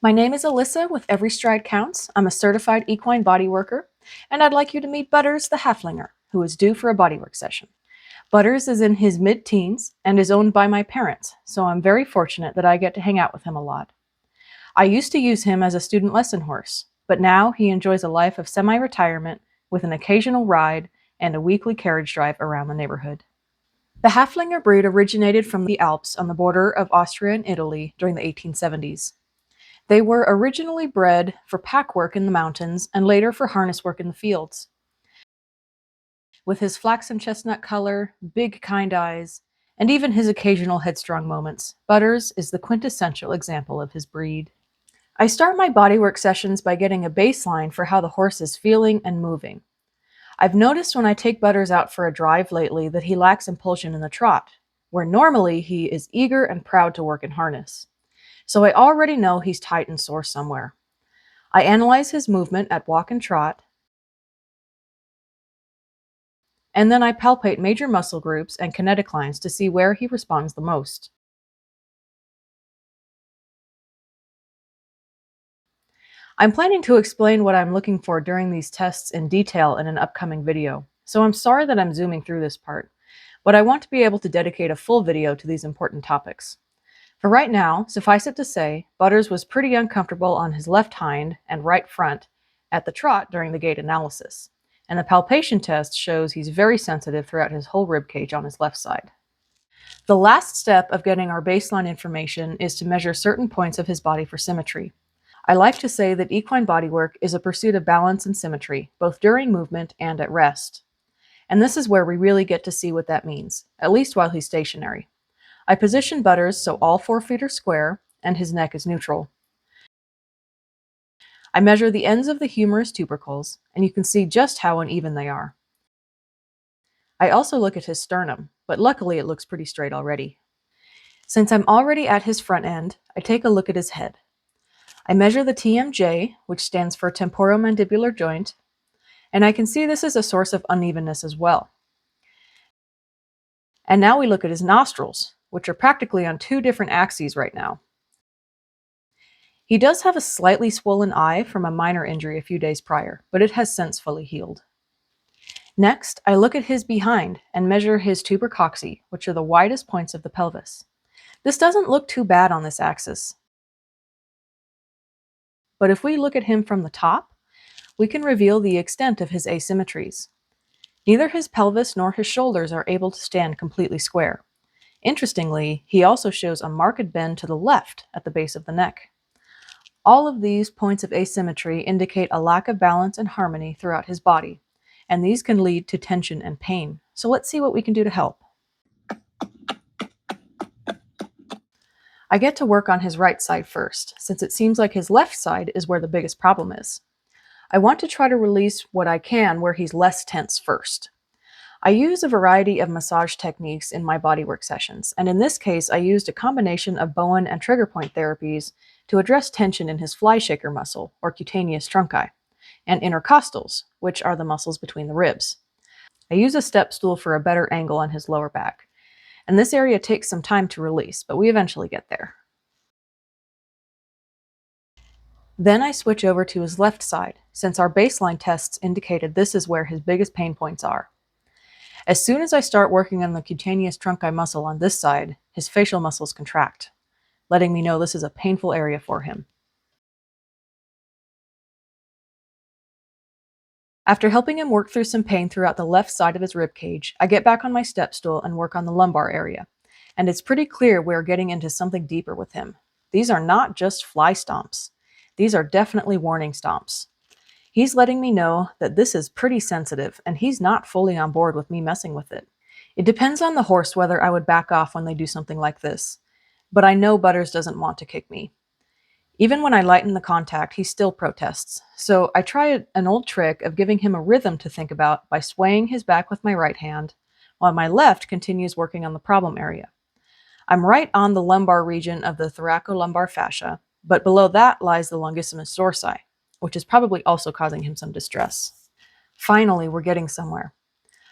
My name is Alyssa with Every Stride Counts. I'm a certified equine bodyworker, and I'd like you to meet Butters the Haflinger, who is due for a bodywork session. Butters is in his mid-teens and is owned by my parents, so I'm very fortunate that I get to hang out with him a lot. I used to use him as a student lesson horse, but now he enjoys a life of semi-retirement with an occasional ride and a weekly carriage drive around the neighborhood. The Haflinger breed originated from the Alps on the border of Austria and Italy during the 1870s. They were originally bred for pack work in the mountains and later for harness work in the fields. With his flaxen chestnut color, big kind eyes, and even his occasional headstrong moments, Butters is the quintessential example of his breed. I start my bodywork sessions by getting a baseline for how the horse is feeling and moving. I've noticed when I take Butters out for a drive lately that he lacks impulsion in the trot, where normally he is eager and proud to work in harness. So I already know he's tight and sore somewhere. I analyze his movement at walk and trot, and then I palpate major muscle groups and kinetic lines to see where he responds the most. I'm planning to explain what I'm looking for during these tests in detail in an upcoming video, so I'm sorry that I'm zooming through this part, but I want to be able to dedicate a full video to these important topics. For right now, suffice it to say, Butters was pretty uncomfortable on his left hind and right front at the trot during the gait analysis, and the palpation test shows he's very sensitive throughout his whole rib cage on his left side. The last step of getting our baseline information is to measure certain points of his body for symmetry. I like to say that equine bodywork is a pursuit of balance and symmetry, both during movement and at rest. And this is where we really get to see what that means, at least while he's stationary. I position Butters so all 4 feet are square and his neck is neutral. I measure the ends of the humerus tubercles, and you can see just how uneven they are. I also look at his sternum, but luckily it looks pretty straight already. Since I'm already at his front end, I take a look at his head. I measure the TMJ, which stands for temporomandibular joint, and I can see this is a source of unevenness as well. And now we look at his nostrils, which are practically on 2 different axes right now. He does have a slightly swollen eye from a minor injury a few days prior, but it has since fully healed. Next, I look at his behind and measure his tubercoxae, which are the widest points of the pelvis. This doesn't look too bad on this axis. But if we look at him from the top, we can reveal the extent of his asymmetries. Neither his pelvis nor his shoulders are able to stand completely square. Interestingly, he also shows a marked bend to the left at the base of the neck. All of these points of asymmetry indicate a lack of balance and harmony throughout his body, and these can lead to tension and pain. So let's see what we can do to help. I get to work on his right side first, since it seems like his left side is where the biggest problem is. I want to try to release what I can where he's less tense first. I use a variety of massage techniques in my bodywork sessions, and in this case I used a combination of Bowen and trigger point therapies to address tension in his fly shaker muscle, or cutaneous trunci, and intercostals, which are the muscles between the ribs. I use a step stool for a better angle on his lower back, and this area takes some time to release, but we eventually get there. Then I switch over to his left side, since our baseline tests indicated this is where his biggest pain points are. As soon as I start working on the cutaneous trunci muscle on this side, his facial muscles contract, letting me know this is a painful area for him. After helping him work through some pain throughout the left side of his rib cage, I get back on my step stool and work on the lumbar area. And it's pretty clear we're getting into something deeper with him. These are not just fly stomps. These are definitely warning stomps. He's letting me know that this is pretty sensitive, and he's not fully on board with me messing with it. It depends on the horse whether I would back off when they do something like this, but I know Butters doesn't want to kick me. Even when I lighten the contact, he still protests, so I try an old trick of giving him a rhythm to think about by swaying his back with my right hand, while my left continues working on the problem area. I'm right on the lumbar region of the thoracolumbar fascia, but below that lies the longissimus dorsi, which is probably also causing him some distress. Finally, we're getting somewhere.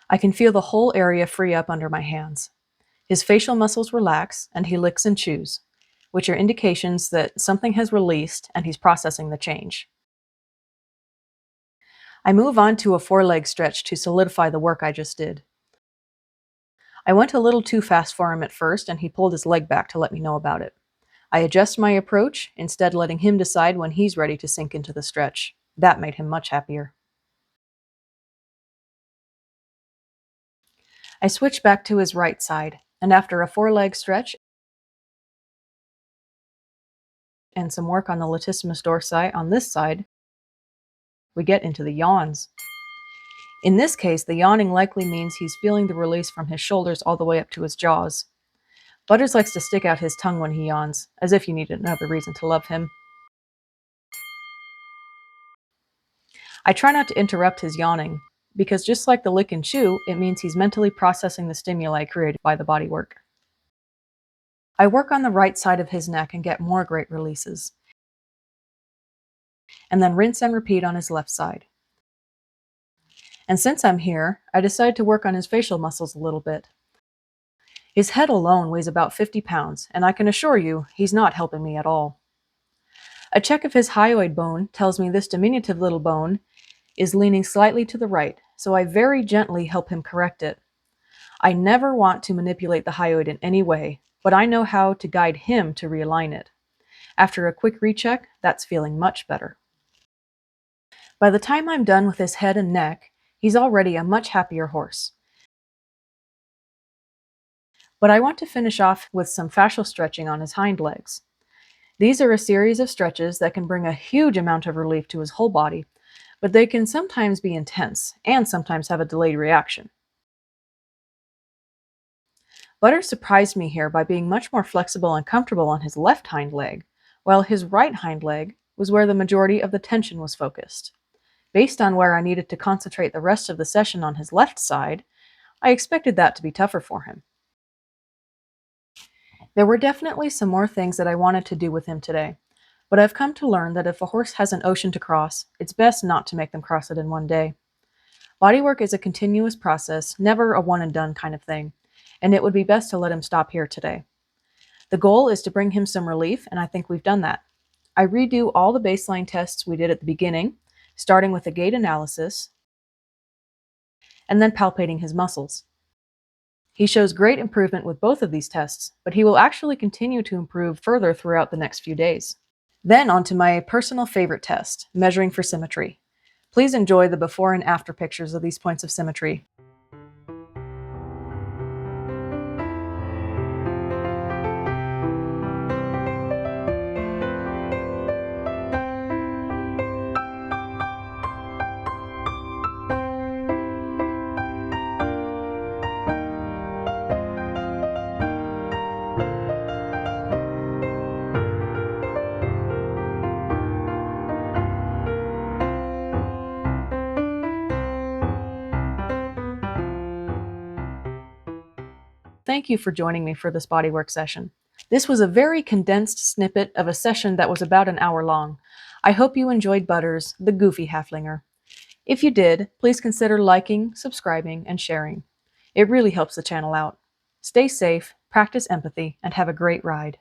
I can feel the whole area free up under my hands. His facial muscles relax, and he licks and chews, which are indications that something has released and he's processing the change. I move on to a foreleg stretch to solidify the work I just did. I went a little too fast for him at first, and he pulled his leg back to let me know about it. I adjust my approach, instead letting him decide when he's ready to sink into the stretch. That made him much happier. I switch back to his right side, and after a foreleg stretch and some work on the latissimus dorsi on this side, we get into the yawns. In this case, the yawning likely means he's feeling the release from his shoulders all the way up to his jaws. Butters likes to stick out his tongue when he yawns, as if you needed another reason to love him. I try not to interrupt his yawning, because just like the lick and chew, it means he's mentally processing the stimuli created by the bodywork. I work on the right side of his neck and get more great releases, and then rinse and repeat on his left side. And since I'm here, I decide to work on his facial muscles a little bit. His head alone weighs about 50 pounds, and I can assure you, he's not helping me at all. A check of his hyoid bone tells me this diminutive little bone is leaning slightly to the right, so I very gently help him correct it. I never want to manipulate the hyoid in any way, but I know how to guide him to realign it. After a quick recheck, that's feeling much better. By the time I'm done with his head and neck, he's already a much happier horse. But I want to finish off with some fascial stretching on his hind legs. These are a series of stretches that can bring a huge amount of relief to his whole body, but they can sometimes be intense and sometimes have a delayed reaction. Butters surprised me here by being much more flexible and comfortable on his left hind leg, while his right hind leg was where the majority of the tension was focused. Based on where I needed to concentrate the rest of the session on his left side, I expected that to be tougher for him. There were definitely some more things that I wanted to do with him today, but I've come to learn that if a horse has an ocean to cross, it's best not to make them cross it in one day. Bodywork is a continuous process, never a one-and-done kind of thing, and it would be best to let him stop here today. The goal is to bring him some relief, and I think we've done that. I redo all the baseline tests we did at the beginning, starting with a gait analysis, and then palpating his muscles. He shows great improvement with both of these tests, but he will actually continue to improve further throughout the next few days. Then on to my personal favorite test, measuring for symmetry. Please enjoy the before and after pictures of these points of symmetry. Thank you for joining me for this bodywork session. This was a very condensed snippet of a session that was about an hour long. I hope you enjoyed Butters, the goofy Haflinger. If you did, please consider liking, subscribing, and sharing. It really helps the channel out. Stay safe, practice empathy, and have a great ride.